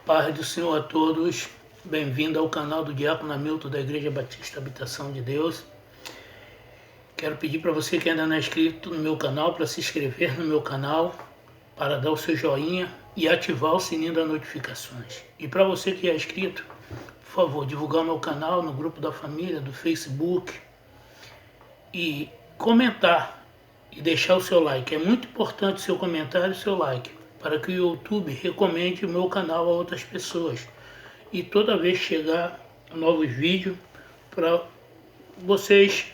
Paz do Senhor a todos, bem-vindo ao canal do Diácono Hamilton da Igreja Batista Habitação de Deus. Quero pedir para você que ainda não é inscrito no meu canal, para se inscrever no meu canal, para dar o seu joinha e ativar o sininho das notificações. E para você que é inscrito, por favor, divulgar o meu canal no grupo da família, do Facebook e comentar e deixar o seu like. É muito importante o seu comentário e o seu like, para que o YouTube recomende o meu canal a outras pessoas. E toda vez que chegar novos vídeos, para vocês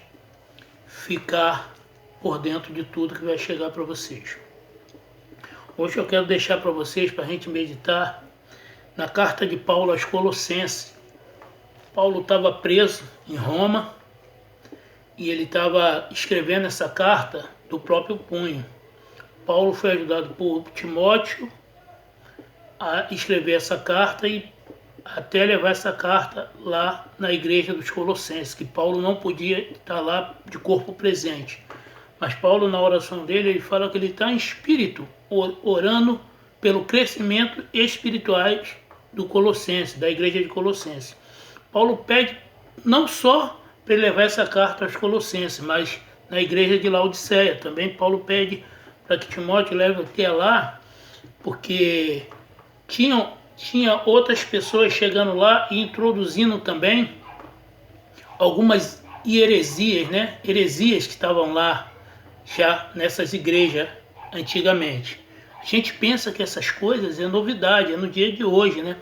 ficar por dentro de tudo que vai chegar para vocês. Hoje eu quero deixar para vocês, para a gente meditar, na carta de Paulo aos Colossenses. Paulo estava preso em Roma e ele estava escrevendo essa carta do próprio punho. Paulo foi ajudado por Timóteo a escrever essa carta e até levar essa carta lá na igreja dos Colossenses, que Paulo não podia estar lá de corpo presente. Mas Paulo, na oração dele, ele fala que ele está em espírito, orando pelo crescimento espiritual do Colossenses, da igreja de Colossenses. Paulo pede não só para ele levar essa carta aos Colossenses, mas na igreja de Laodiceia. Também Paulo pede para que Timóteo leve até lá, porque tinha outras pessoas chegando lá e introduzindo também algumas heresias, né? Heresias que estavam lá já nessas igrejas antigamente. A gente pensa que essas coisas é novidade, é no dia de hoje, né?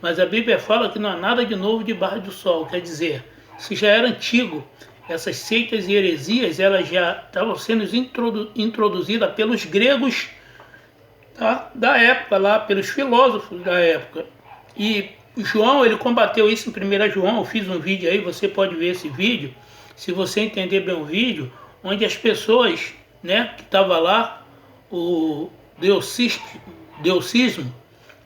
Mas a Bíblia fala que não há nada de novo debaixo do sol, quer dizer, isso já era antigo. Essas seitas e heresias, elas já estavam sendo introduzidas pelos gregos, tá, da época lá, pelos filósofos da época. E João, ele combateu isso em 1 João, eu fiz um vídeo aí, você pode ver esse vídeo, se você entender bem o vídeo, onde as pessoas, né, que estavam lá, o deucismo,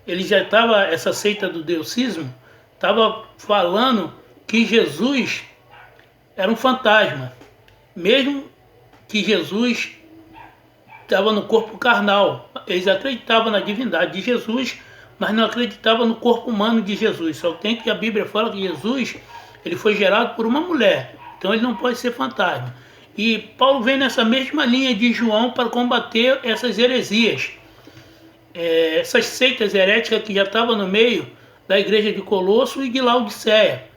ele já estava, essa seita do deucismo, estava falando que Jesus era um fantasma, mesmo que Jesus estava no corpo carnal. Eles acreditavam na divindade de Jesus, mas não acreditavam no corpo humano de Jesus. Só tem que a Bíblia fala que Jesus, ele foi gerado por uma mulher, então ele não pode ser fantasma. E Paulo vem nessa mesma linha de João para combater essas heresias, essas seitas heréticas que já estavam no meio da igreja de Colosso e de Laodiceia.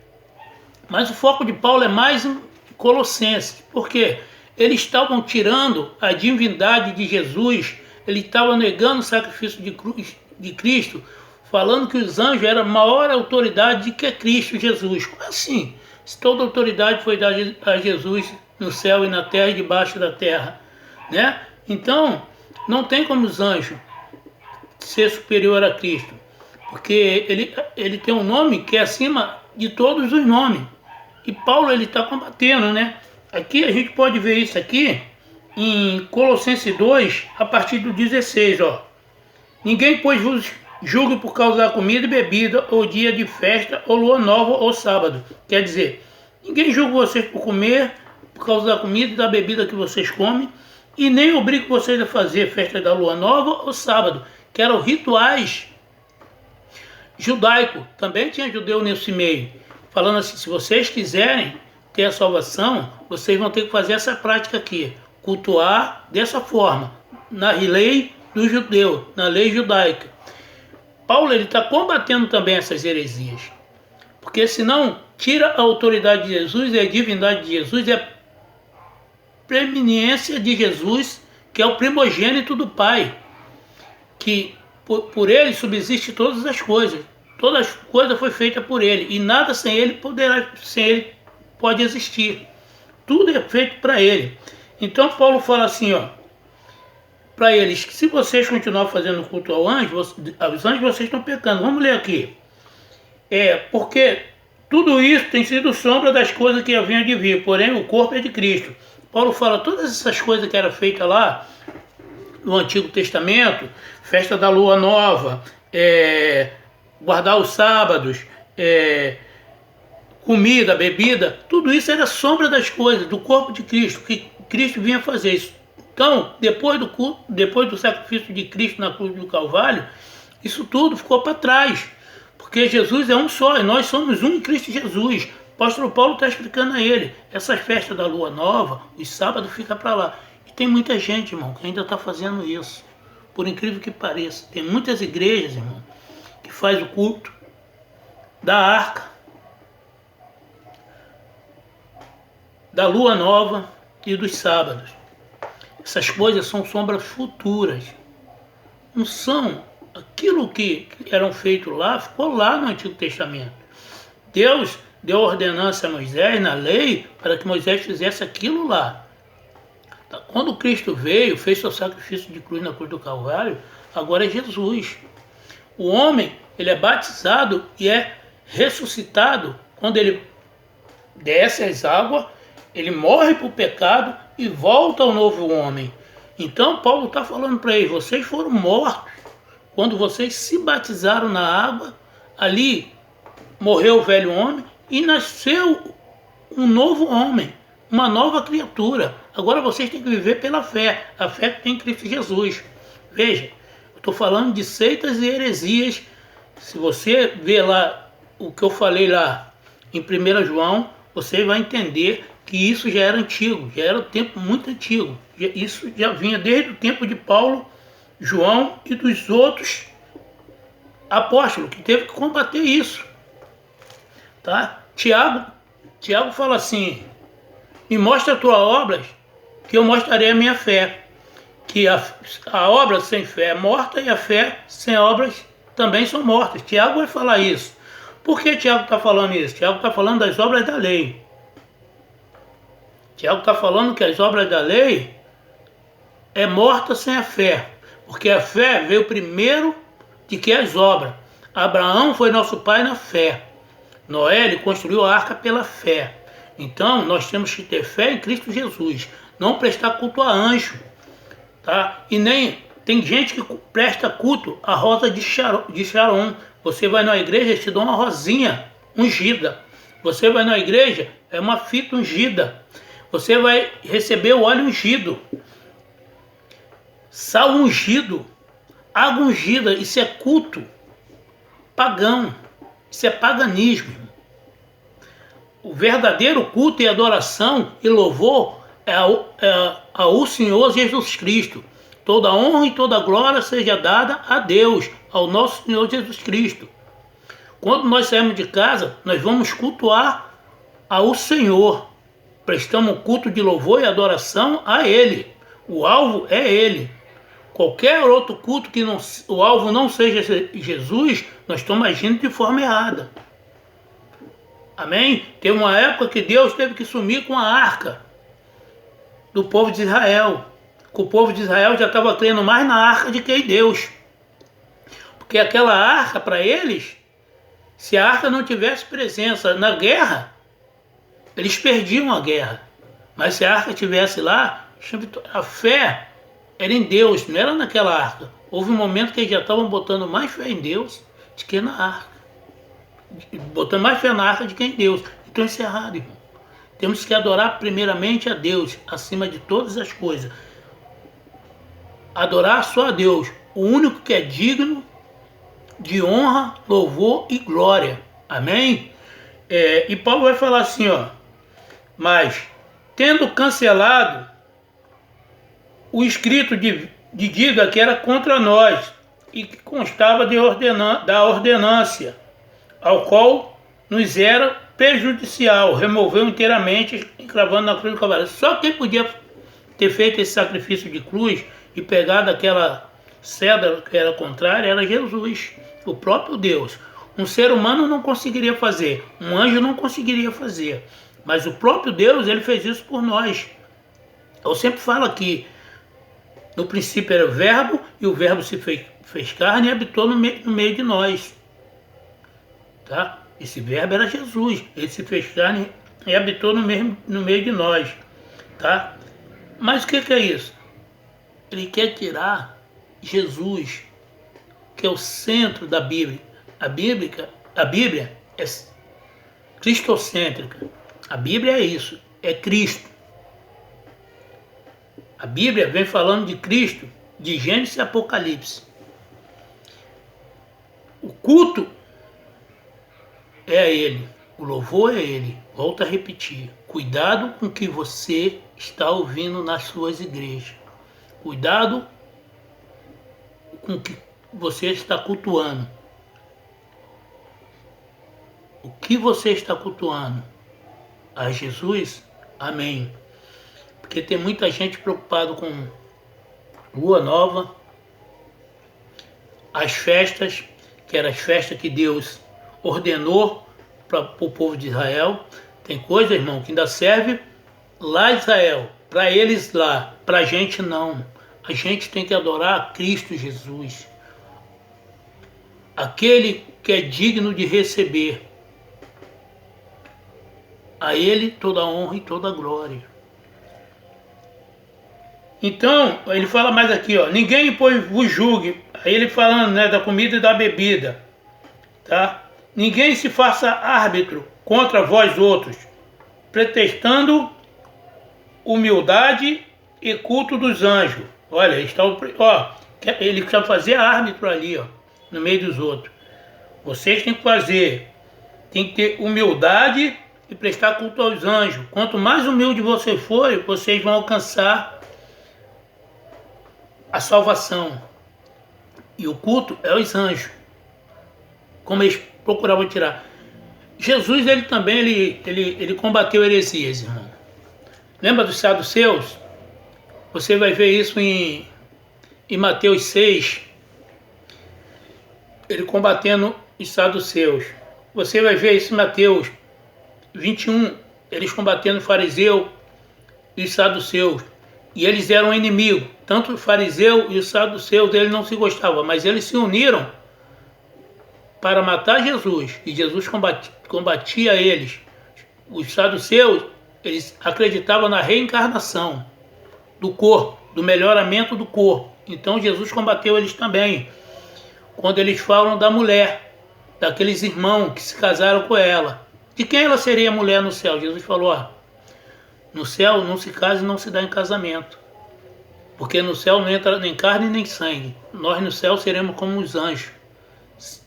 Mas o foco de Paulo é mais em Colossenses, porque eles estavam tirando a divindade de Jesus, ele estava negando o sacrifício de Cristo, falando que os anjos eram a maior autoridade que Cristo Jesus. Como assim? Se toda autoridade foi dada a Jesus no céu e na terra e debaixo da terra, né? Então, não tem como os anjos ser superior a Cristo, porque ele tem um nome que é acima de todos os nomes. E Paulo, ele está combatendo, né? Aqui a gente pode ver isso aqui em Colossenses 2, a partir do 16, ó. Ninguém, pois, vos julgue por causa da comida e bebida, ou dia de festa, ou lua nova, ou sábado. Quer dizer, ninguém julgue vocês por comer, por causa da comida e da bebida que vocês comem, e nem obrigue vocês a fazer festa da lua nova ou sábado, que eram rituais judaicos. Também tinha judeu nesse meio. Falando assim, se vocês quiserem ter a salvação, vocês vão ter que fazer essa prática aqui, cultuar dessa forma, na lei do judeu, na lei judaica. Paulo, ele está combatendo também essas heresias, porque senão tira a autoridade de Jesus e a divindade de Jesus e a preeminência de Jesus, que é o primogênito do Pai, que por ele subsiste todas as coisas. Toda a coisa foi feita por ele e nada sem ele pode existir. Tudo é feito para ele. Então Paulo fala assim, ó, para eles, que se vocês continuarem fazendo culto aos anjos, vocês estão pecando. Vamos ler aqui. Porque tudo isso tem sido sombra das coisas que haviam de vir, porém o corpo é de Cristo. Paulo fala todas essas coisas que eram feitas lá no Antigo Testamento, festa da lua nova, guardar os sábados, comida, bebida, tudo isso era sombra das coisas, do corpo de Cristo, que Cristo vinha fazer isso. Então, depois do sacrifício de Cristo na cruz do Calvário, isso tudo ficou para trás. Porque Jesus é um só e nós somos um em Cristo Jesus. O apóstolo Paulo está explicando a ele. Essas festas da lua nova, os sábados fica para lá. E tem muita gente, irmão, que ainda está fazendo isso. Por incrível que pareça. Tem muitas igrejas, irmão, que faz o culto da arca, da lua nova e dos sábados. Essas coisas são sombras futuras. Não são aquilo que eram feitos lá, ficou lá no Antigo Testamento. Deus deu ordenança a Moisés na lei para que Moisés fizesse aquilo lá. Quando Cristo veio, fez seu sacrifício de cruz na cruz do Calvário, agora é Jesus. O homem, ele é batizado e é ressuscitado quando ele desce as águas, ele morre para o pecado e volta ao novo homem. Então Paulo está falando para eles, vocês foram mortos quando vocês se batizaram na água, ali morreu o velho homem e nasceu um novo homem, uma nova criatura. Agora vocês têm que viver pela fé, a fé que tem em Cristo Jesus. Veja, eu estou falando de seitas e heresias. Se você ver lá o que eu falei lá em 1 João, você vai entender que isso já era antigo, já era um tempo muito antigo. Isso já vinha desde o tempo de Paulo, João e dos outros apóstolos que teve que combater isso. Tá? Tiago fala assim, me mostra a tua obra que eu mostrarei a minha fé. Que a obra sem fé é morta e a fé sem obras também são mortas. Tiago vai falar isso. Por que Tiago está falando isso? Tiago está falando das obras da lei. Tiago está falando que as obras da lei é morta sem a fé. Porque a fé veio primeiro de que as obras. Abraão foi nosso pai na fé. Noé, ele construiu a arca pela fé. Então, nós temos que ter fé em Cristo Jesus. Não prestar culto a anjo. Tá? E nem... Tem gente que presta culto à rosa de Sharon. Você vai na igreja e te dá uma rosinha ungida. Você vai na igreja, é uma fita ungida. Você vai receber o óleo ungido. Sal ungido. Água ungida. Isso é culto pagão. Isso é paganismo. O verdadeiro culto e adoração e louvor é ao Senhor Jesus Cristo. Toda honra e toda glória seja dada a Deus, ao nosso Senhor Jesus Cristo. Quando nós saímos de casa, nós vamos cultuar ao Senhor. Prestamos culto de louvor e adoração a Ele. O alvo é Ele. Qualquer outro culto que o alvo não seja Jesus, nós estamos agindo de forma errada. Amém? Tem uma época que Deus teve que sumir com a arca do povo de Israel. Que o povo de Israel já estava crendo mais na arca do que em Deus. Porque aquela arca, para eles, se a arca não tivesse presença na guerra, eles perdiam a guerra. Mas se a arca estivesse lá, a fé era em Deus, não era naquela arca. Houve um momento que eles já estavam botando mais fé em Deus do que na arca. Botando mais fé na arca do que em Deus. Então isso é errado, irmão. Temos que adorar primeiramente a Deus, acima de todas as coisas. Adorar só a Deus, o único que é digno de honra, louvor e glória. Amém? E Paulo vai falar assim, ó. Mas, tendo cancelado o escrito de dívida que era contra nós e que constava da ordenância, ao qual nos era prejudicial, removeu inteiramente, encravando na cruz do Calvário. Só quem podia ter feito esse sacrifício de cruz e pegado aquela cedra que era contrária era Jesus, o próprio Deus. Um ser humano não conseguiria fazer, um anjo não conseguiria fazer, mas o próprio Deus, ele fez isso por nós. Eu sempre falo aqui, no princípio era o verbo, e o verbo se fez carne e habitou no meio de nós. Tá? Esse verbo era Jesus, ele se fez carne e habitou no meio de nós. Tá? Mas o que é isso? Ele quer tirar Jesus, que é o centro da Bíblia. A Bíblia é cristocêntrica. A Bíblia é isso, é Cristo. A Bíblia vem falando de Cristo, de Gênesis e Apocalipse. O culto é a Ele, o louvor é a Ele. Volto a repetir, cuidado com o que você está ouvindo nas suas igrejas. Cuidado com o que você está cultuando. O que você está cultuando? A Jesus? Amém. Porque tem muita gente preocupada com Lua Nova, as festas, que eram as festas que Deus ordenou para o povo de Israel. Tem coisa, irmão, que ainda serve lá em Israel, para eles lá, para a gente não. A gente tem que adorar a Cristo Jesus, aquele que é digno de receber. A Ele toda a honra e toda a glória. Então, ele fala mais aqui, ó, ninguém pois vos julgue. Aí ele falando, né, da comida e da bebida, tá? Ninguém se faça árbitro contra vós outros, pretextando humildade e culto dos anjos. Olha, ele precisa fazer árbitro ali, ó, no meio dos outros. Vocês têm que fazer, tem que ter humildade e prestar culto aos anjos. Quanto mais humilde você for, vocês vão alcançar a salvação. E o culto é os anjos, como eles procuravam tirar. Jesus, ele também, ele combateu heresias, irmão. Lembra dos saduceus? Você vai ver isso em Mateus 6, ele combatendo os saduceus. Você vai ver isso em Mateus 21, eles combatendo o fariseu e os saduceus. E eles eram inimigos. Tanto o fariseu e os saduceus, eles não se gostavam, mas eles se uniram para matar Jesus. E Jesus combatia eles. Os saduceus, eles acreditavam na reencarnação do corpo, do melhoramento do corpo. Então Jesus combateu eles também. Quando eles falam da mulher, daqueles irmãos que se casaram com ela. De quem ela seria mulher no céu? Jesus falou, ó, no céu não se casa e não se dá em casamento. Porque no céu não entra nem carne nem sangue. Nós no céu seremos como os anjos.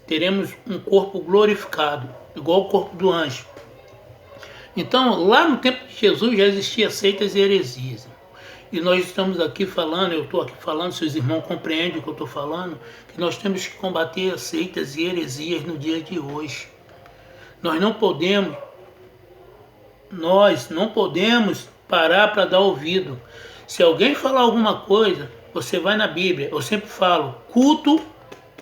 Teremos um corpo glorificado, igual o corpo do anjo. Então, lá no tempo de Jesus já existia seitas e heresias. E nós estamos aqui falando, eu estou aqui falando, se os irmãos compreendem o que eu estou falando, que nós temos que combater as seitas e heresias no dia de hoje. Nós não podemos parar para dar ouvido. Se alguém falar alguma coisa, você vai na Bíblia. Eu sempre falo, culto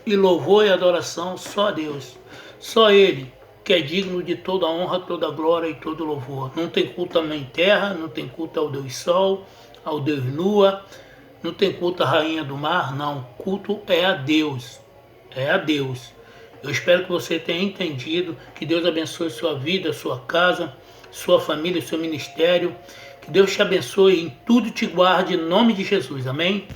e louvor e adoração só a Deus. Só Ele que é digno de toda honra, toda glória e todo louvor. Não tem culto à Mãe Terra, não tem culto ao Deus Sol, ao Deus Lua, não tem culto à Rainha do Mar, não. Culto é a Deus. É a Deus. Eu espero que você tenha entendido, que Deus abençoe sua vida, sua casa, sua família, seu ministério. Que Deus te abençoe e em tudo te guarde, em nome de Jesus. Amém?